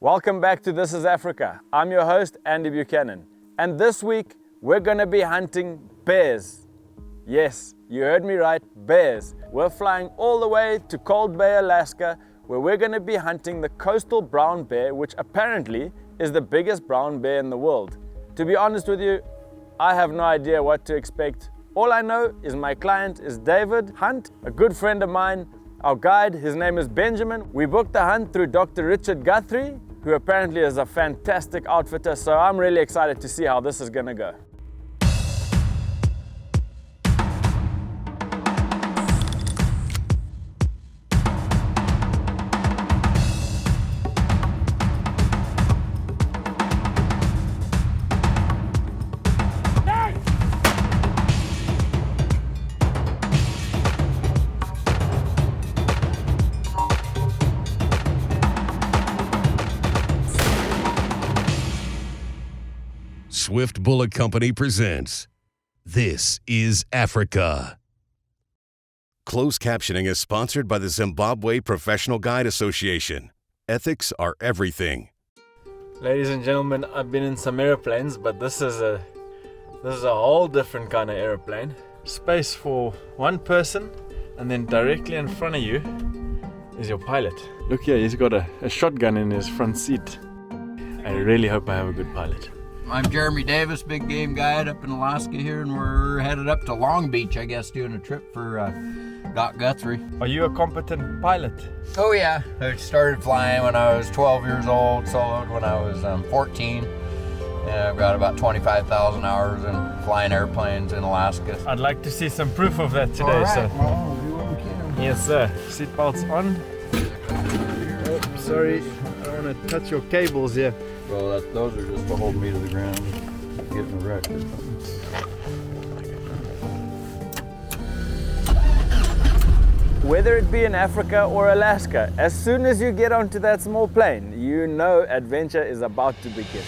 Welcome back to This is Africa. I'm your host, Andy Buchanan. And this week, we're gonna be hunting bears. Yes, you heard me right, bears. We're flying all the way to Cold Bay, Alaska, where we're gonna be hunting the coastal brown bear, which apparently is the biggest brown bear in the world. To be honest with you, I have no idea what to expect. All I know is my client is David Hunt, a good friend of mine. Our guide, his name is Benjamin. We booked the hunt through Dr. Richard Guthrie, who apparently is a fantastic outfitter, so I'm really excited to see how this is gonna go. Swift Bullet Company presents This is Africa. Closed captioning is sponsored by the Zimbabwe Professional Guide Association. Ethics are everything. Ladies and gentlemen, I've been in some airplanes, but this is a whole different kind of airplane. Space for one person, and then directly in front of you is your pilot. Look here, he's got a shotgun in his front seat. I really hope I have a good pilot. I'm Jeremy Davis, big game guide up in Alaska here, and we're headed up to Long Beach, I guess, doing a trip for Doc Guthrie. Are you a competent pilot? Oh yeah, I started flying when I was 12 years old, soloed when I was 14. And I've got about 25,000 hours in flying airplanes in Alaska. I'd like to see some proof of that today, All right, sir. well, we'll do what we can. Yes, sir. Seatbelts on. Oh, sorry, I don't want to touch your cables here. Well, those are just to hold me to the ground, getting a wreck or something. Whether it be in Africa or Alaska, as soon as you get onto that small plane, you know adventure is about to begin.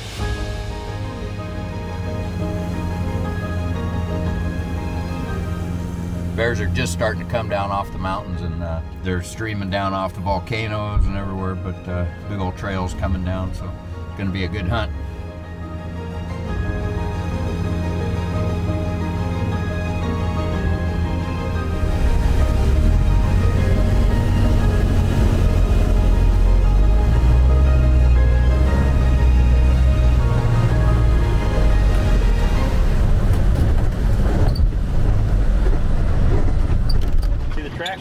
Bears are just starting to come down off the mountains, and they're streaming down off the volcanoes and everywhere, but big old trails coming down, so it's going to be a good hunt.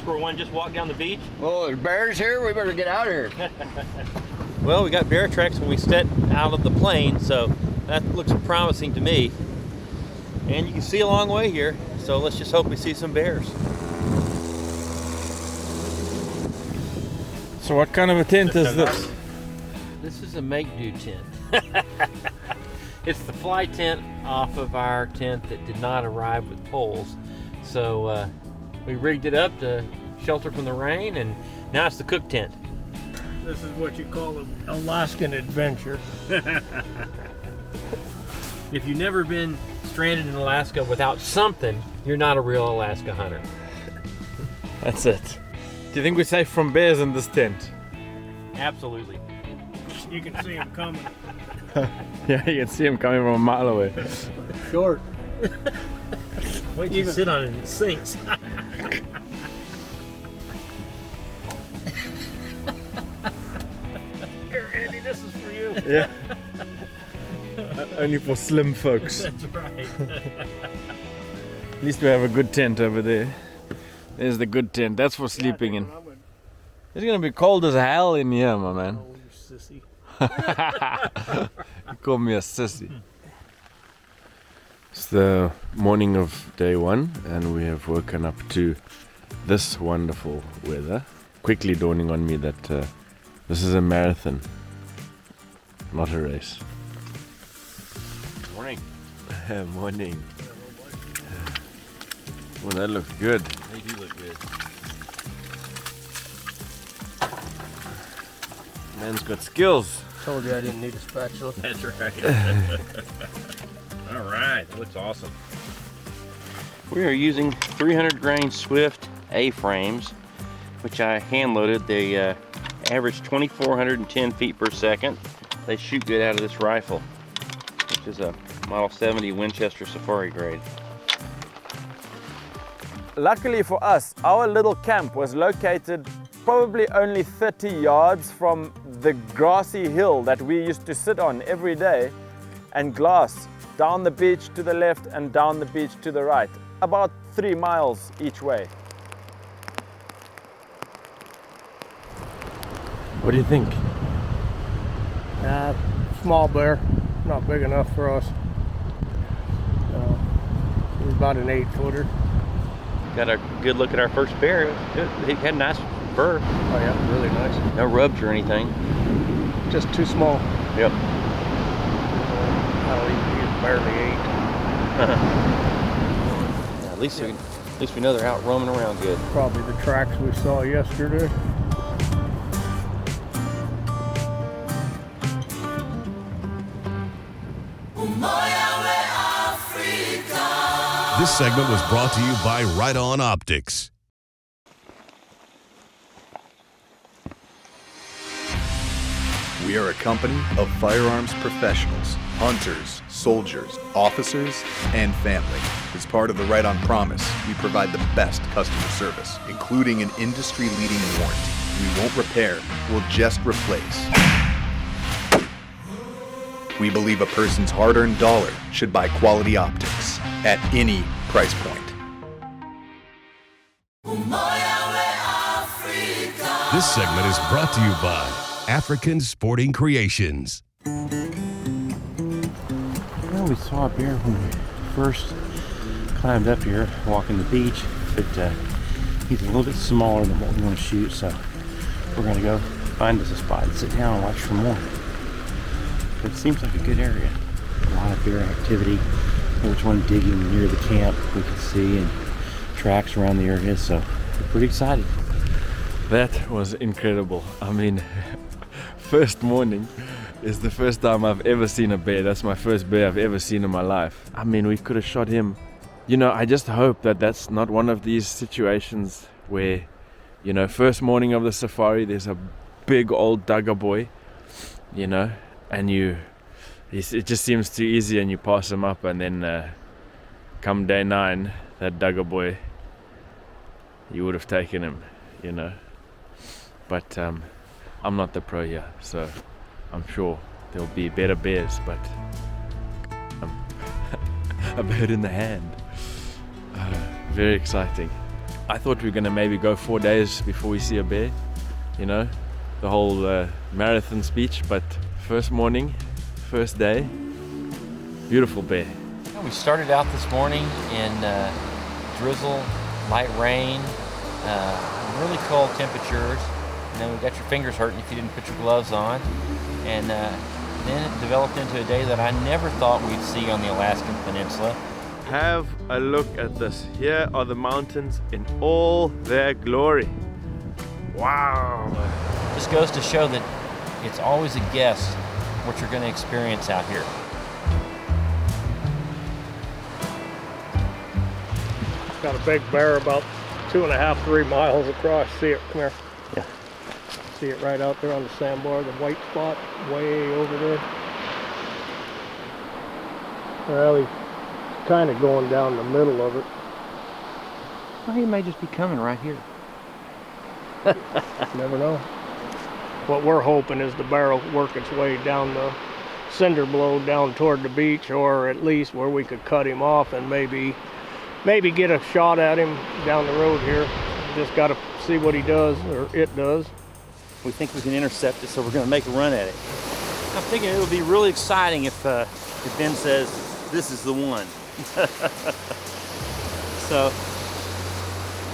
Where one just walked down the beach. Oh, there's bears here? We better get out of here. Well, we got bear tracks when we stepped out of the plane, so that looks promising to me. And you can see a long way here, so let's just hope we see some bears. So what kind of a tent is this? This is a make-do tent. It's the fly tent off of our tent that did not arrive with poles. So we rigged it up to shelter from the rain, and now it's the cook tent. This is what you call an Alaskan adventure. If you've never been stranded in Alaska without something, you're not a real Alaska hunter. That's it. Do you think we're safe from bears in this tent? Absolutely. You can see them coming. Yeah, you can see him coming from a mile away. Short. Wait till you sit on it and it sinks. Here, Andy, this is for you. Yeah. Only for slim folks. That's right. At least we have a good tent over there. There's the good tent. That's for sleeping in. It's gonna be cold as hell in here, my man. Oh, you sissy. You call me a sissy. It's the morning of day one, and we have woken up to this wonderful weather. Quickly dawning on me that this is a marathon, not a race. Morning. Morning. Well, that looks good. They do look good. Man's got skills. Told you I didn't need a spatula. That's right. All right, that looks awesome. We are using 300 grain Swift A-frames, which I hand loaded the Average 2,410 feet per second. They shoot good out of this rifle, which is a Model 70 Winchester Safari grade. Luckily for us, our little camp was located probably only 30 yards from the grassy hill that we used to sit on every day and glass down the beach to the left and down the beach to the right, about 3 miles each way. What do you think? Small bear, not big enough for us. He's about an 8-footer. Got a good look at our first bear. He had nice fur. Oh yeah, really nice. No rubs or anything. Just too small. Yep. He's barely 8. Yeah, at least we know they're out roaming around good. Probably the tracks we saw yesterday. This segment was brought to you by Right On Optics. We are a company of firearms professionals, hunters, soldiers, officers, and family. As part of the Right On Promise, we provide the best customer service, including an industry-leading warranty. We won't repair, we'll just replace. We believe a person's hard-earned dollar should buy quality optics at any price point. This segment is brought to you by African Sporting Creations. Well, we saw a bear when we first climbed up here, walking the beach, but he's a little bit smaller than what we want to shoot, so we're going to go find us a spot and sit down and watch for more. But it seems like a good area. A lot of bear activity. There's one digging near the camp we can see, and tracks around the area, so we're pretty excited. That was incredible. I mean, first morning is the first time I've ever seen a bear. That's my first bear I've ever seen in my life. I mean, we could have shot him. You know, I just hope that that's not one of these situations where, you know, first morning of the safari, there's a big old dugger boy, you know, and it just seems too easy and you pass him up, and then come day 9, that dugger boy, you would have taken him, you know. But I'm not the pro here, so I'm sure there'll be better bears, but a bird in the hand. Very exciting. I thought we were gonna maybe go 4 days before we see a bear, you know, the whole marathon speech, but first morning, first day, beautiful bear. We started out this morning in drizzle, light rain, really cold temperatures, and then we got your fingers hurting if you didn't put your gloves on, and then it developed into a day that I never thought we'd see on the Alaskan Peninsula. Have a look at this. Here are the mountains in all their glory. Wow. Just goes to show that it's always a guess what you're going to experience out here. Got a big bear about 2.5, 3 miles across. See it? Come here. Yeah. See it right out there on the sandbar, the white spot way over there. Well, he's kind of going down the middle of it. Well, he may just be coming right here. Never know. What we're hoping is the bear will work its way down the cinder blow down toward the beach, or at least where we could cut him off and maybe get a shot at him down the road here. Just got to see what he does, or it does. We think we can intercept it, so we're going to make a run at it. I'm thinking it would be really exciting if Ben says, this is the one. So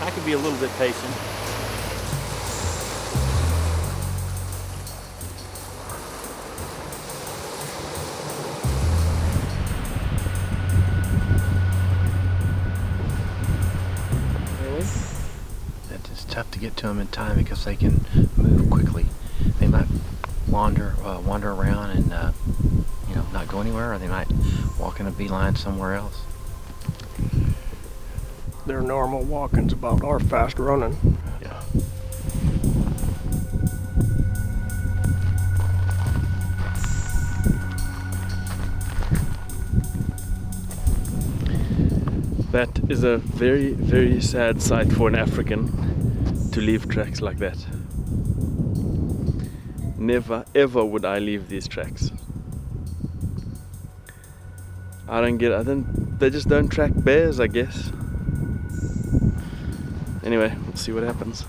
I could be a little bit patient. It's tough to get to them in time because they can move quickly. They might wander around and not go anywhere, or they might walk in a beeline somewhere else. Their normal walking's about our fast running. Yeah. is a very, very sad sight for an African to leave tracks like that. Never ever would I leave these tracks. They just don't track bears, I guess. Anyway, we'll see what happens.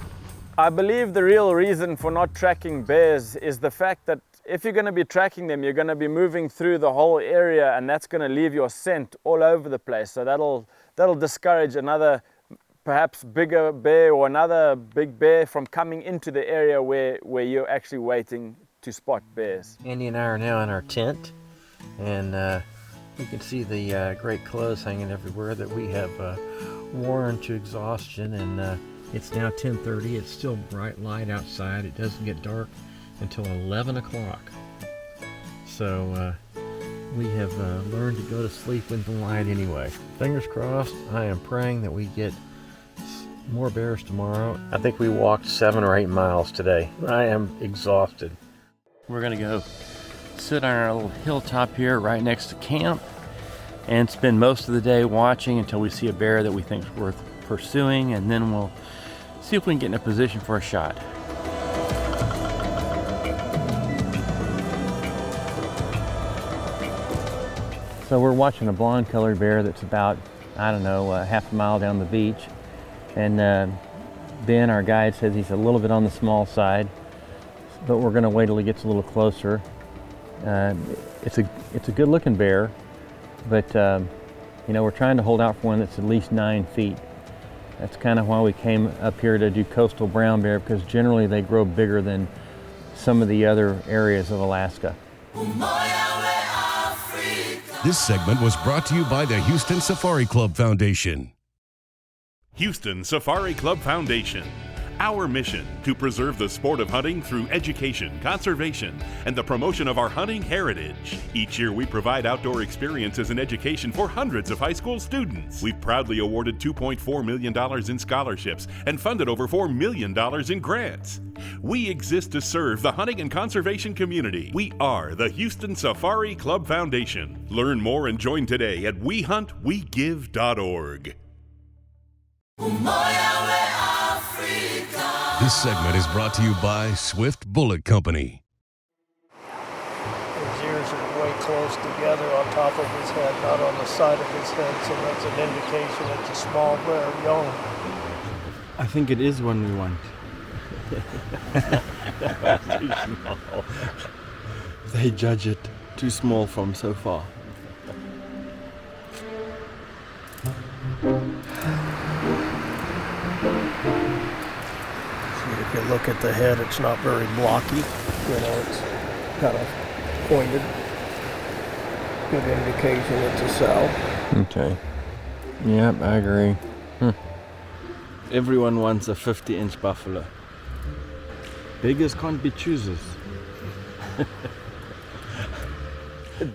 I believe the real reason for not tracking bears is the fact that if you're going to be tracking them, you're going to be moving through the whole area, and that's going to leave your scent all over the place. So that'll discourage another perhaps bigger bear or another big bear from coming into the area where you're actually waiting to spot bears. Andy and I are now in our tent, and you can see the great clothes hanging everywhere that we have worn to exhaustion. And it's now 10:30. It's still bright light outside. It doesn't get dark until 11 o'clock. So we have learned to go to sleep in the light anyway. Fingers crossed. I am praying that we get more bears tomorrow. I think we walked 7 or 8 miles today. I am exhausted. We're gonna go sit on our little hilltop here right next to camp and spend most of the day watching until we see a bear that we think is worth pursuing, and then we'll see if we can get in a position for a shot. So we're watching a blonde colored bear that's about, I don't know, half a mile down the beach. And Ben, our guide, says he's a little bit on the small side, but we're gonna wait till he gets a little closer. It's a good looking bear, but you know, we're trying to hold out for one that's at least 9 feet. That's kind of why we came up here to do coastal brown bear, because generally they grow bigger than some of the other areas of Alaska. This segment was brought to you by the Houston Safari Club Foundation. Houston Safari Club Foundation. Our mission to preserve the sport of hunting through education, conservation, and the promotion of our hunting heritage. Each year we provide outdoor experiences and education for hundreds of high school students. We've proudly awarded $2.4 million in scholarships and funded over $4 million in grants. We exist to serve the hunting and conservation community. We are the Houston Safari Club Foundation. Learn more and join today at wehuntwegive.org. This segment is brought to you by Swift Bullet Company. His ears are way close together on top of his head, not on the side of his head, so that's an indication it's a small bear, young. I think it is one we want. Too small. They judge it too small from so far. If you look at the head, it's not very blocky. You know, it's kind of pointed. Good indication it's a sow. Okay. Yep, I agree. Everyone wants a 50-inch buffalo. Beggars can't be choosers.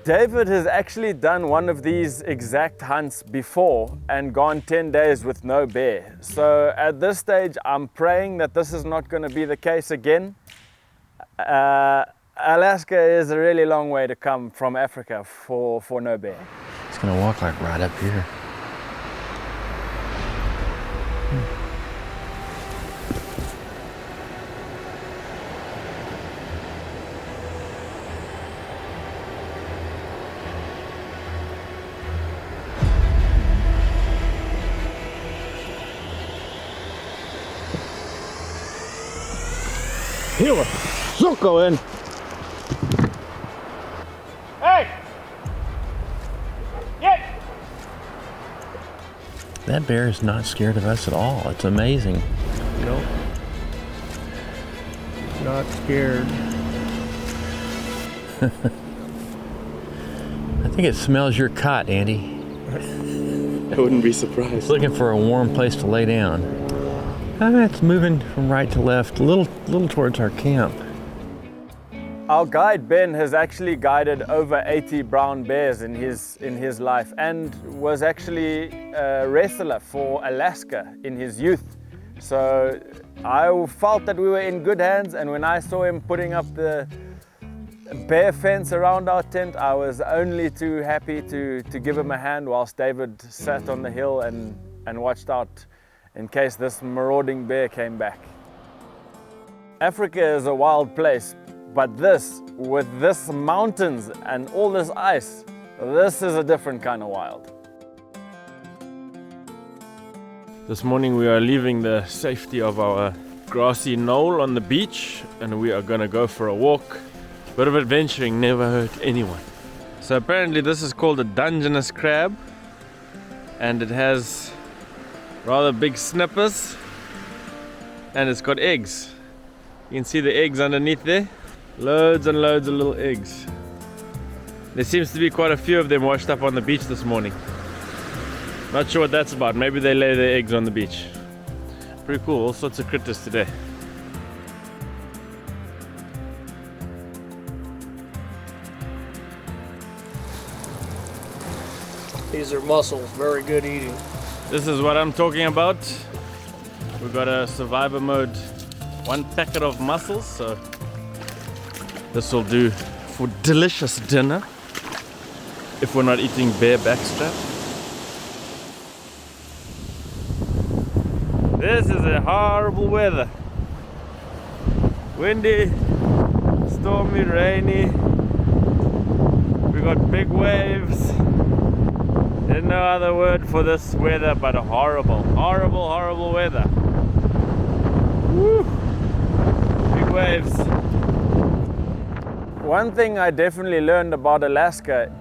David has actually done one of these exact hunts before and gone 10 days with no bear. So at this stage, I'm praying that this is not going to be the case again. Alaska is a really long way to come from Africa for no bear. It's gonna walk like right up here. Healer, Zuko in. Hey! Get! That bear is not scared of us at all. It's amazing. Nope. Not scared. I think it smells your cot, Andy. I wouldn't be surprised. It's looking for a warm place to lay down. It's moving from right to left, a little towards our camp. Our guide Ben has actually guided over 80 brown bears in his life, and was actually a wrestler for Alaska in his youth. So I felt that we were in good hands, and when I saw him putting up the bear fence around our tent, I was only too happy to give him a hand whilst David sat on the hill and and watched out in case this marauding bear came back. Africa is a wild place, but this, with this mountains and all this ice, this is a different kind of wild. This morning we are leaving the safety of our grassy knoll on the beach and we are gonna go for a walk. Bit of adventuring never hurt anyone. So apparently this is called a Dungeness crab and it has rather big snippers and it's got eggs. You can see the eggs underneath there. Loads and loads of little eggs. There seems to be quite a few of them washed up on the beach this morning. Not sure what that's about. Maybe they lay their eggs on the beach. Pretty cool. All sorts of critters today. These are mussels, very good eating. This is what I'm talking about. We've got a survivor mode 1 packet of mussels, so this will do for delicious dinner if we're not eating bear backstrap. This is a horrible weather. Windy, stormy, rainy. We got big waves. There's no other word for this weather but a horrible, horrible, horrible weather. Woo! Big waves. One thing I definitely learned about Alaska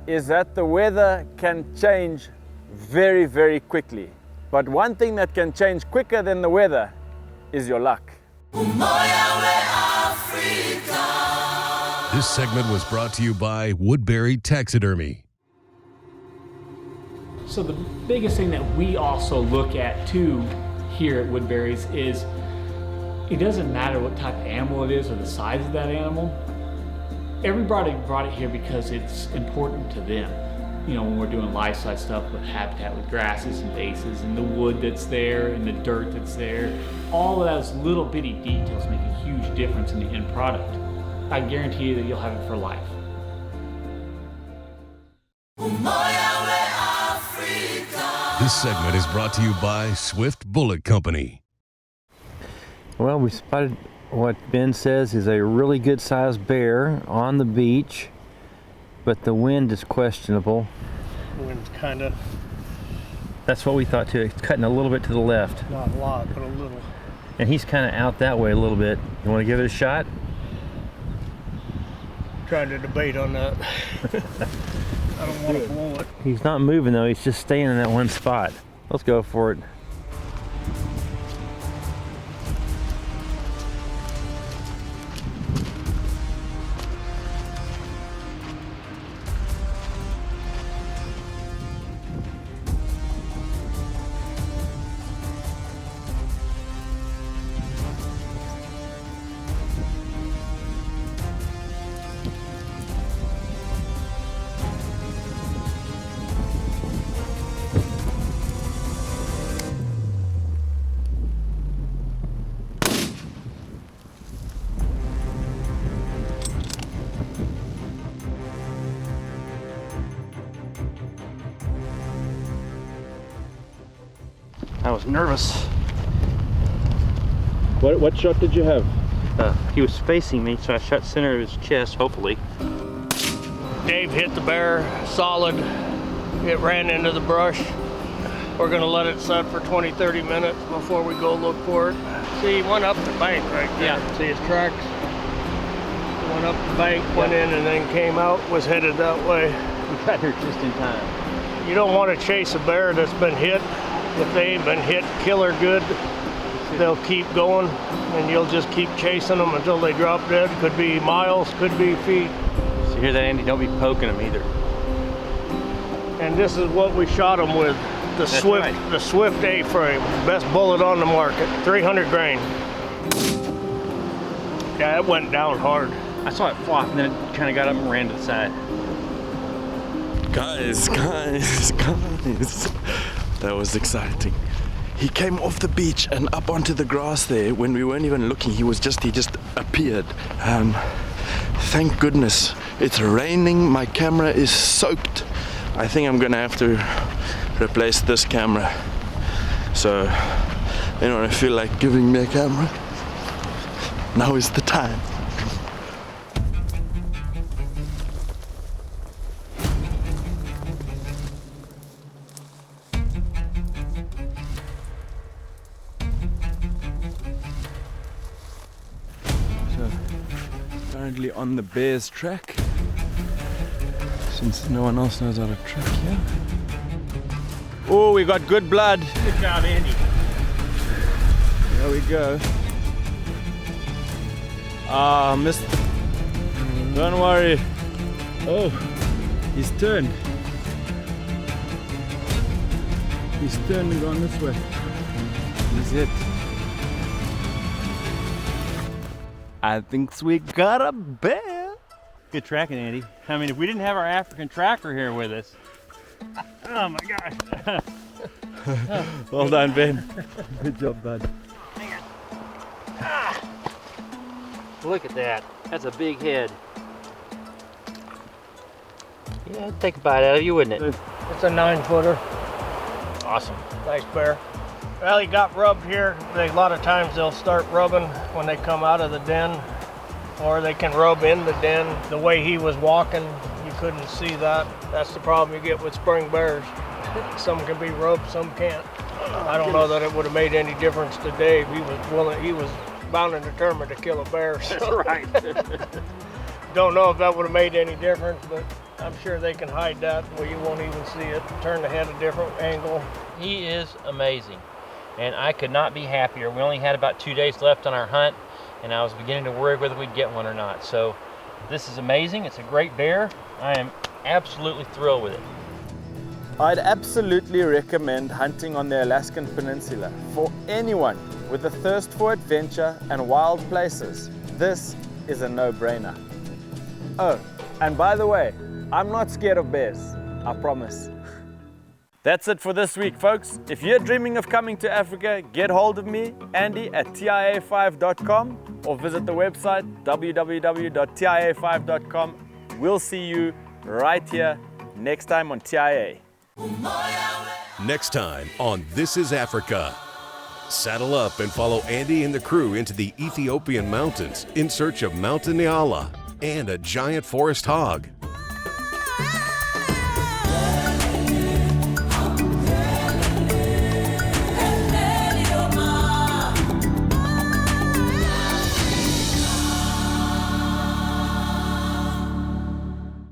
is that the weather can change very, very quickly. But one thing that can change quicker than the weather is your luck. This segment was brought to you by Woodbury Taxidermy. So the biggest thing that we also look at too here at Woodbury's is it doesn't matter what type of animal it is or the size of that animal. Everybody brought it here because it's important to them. You know, when we're doing life-size stuff with habitat, with grasses and bases and the wood that's there and the dirt that's there, all of those little bitty details make a huge difference in the end product. I guarantee you that you'll have it for life. This segment is brought to you by Swift Bullet Company. Well, we spotted what Ben says is a really good sized bear on the beach, but the wind is questionable. Wind's kind of... That's what we thought too. It's cutting a little bit to the left. Not a lot, but a little. And he's kind of out that way a little bit. You want to give it a shot? Trying to debate on that. I don't want to blow it. He's not moving though. He's just staying in that one spot. Let's go for it. I was nervous. What shot did you have? He was facing me, so I shot center of his chest, hopefully. Dave hit the bear solid. It ran into the brush. We're gonna let it set for 20-30 minutes before we go look for it. See, he went up the bank right there. Yeah. See his tracks? Went up the bank, went in, and then came out, was headed that way. We got here just in time. You don't want to chase a bear that's been hit. If they ain't been hit killer good, they'll keep going, and you'll just keep chasing them until they drop dead. Could be miles, could be feet. So you hear that, Andy? Don't be poking them either. And this is what we shot them with. The Swift, right. The Swift A-frame, best bullet on the market, 300 grain. Yeah, it went down hard. I saw it flop, and then it kind of got up and ran to the side. Guys, that was exciting. He came off the beach and up onto the grass there when we weren't even looking. He just appeared. Thank goodness. It's raining, my camera is soaked. I think I'm gonna have to replace this camera. So anyone who feel like giving me a camera, now is the time. So currently on the bear's track, since no one else knows how to track here. Oh, we got good blood. Good job, Andy. There we go. Ah, missed. Don't worry. Oh, he's turned. He's turned and gone this way. He's hit. I think we got a bear. Good tracking, Andy. I mean, if we didn't have our African tracker here with us. Oh my gosh. Well done, Ben. Good job, bud. Look at that. That's a big head. Yeah, I'd take a bite out of you, wouldn't it? It's a 9-footer. Awesome. Nice bear. Well, he got rubbed here. A lot of times they'll start rubbing when they come out of the den, or they can rub in the den. The way he was walking, you couldn't see that. That's the problem you get with spring bears. Some can be rubbed, some can't. I don't know that it would have made any difference today. He was bound and determined to kill a bear. So. That's right. Don't know if that would have made any difference, but I'm sure they can hide that where you won't even see it. Turn the head a different angle. He is amazing, and I could not be happier. We only had about 2 days left on our hunt, and I was beginning to worry whether we'd get one or not. So this is amazing. It's a great bear. I am absolutely thrilled with it. I'd absolutely recommend hunting on the Alaskan Peninsula for anyone with a thirst for adventure and wild places. This is a no-brainer. Oh, and by the way, I'm not scared of bears, I promise. That's it for this week, folks. If you're dreaming of coming to Africa, get hold of me, Andy, at TIA5.com, or visit the website www.tia5.com. We'll see you right here next time on TIA. Next time on This is Africa. Saddle up and follow Andy and the crew into the Ethiopian mountains in search of Mountain Nyala and a giant forest hog.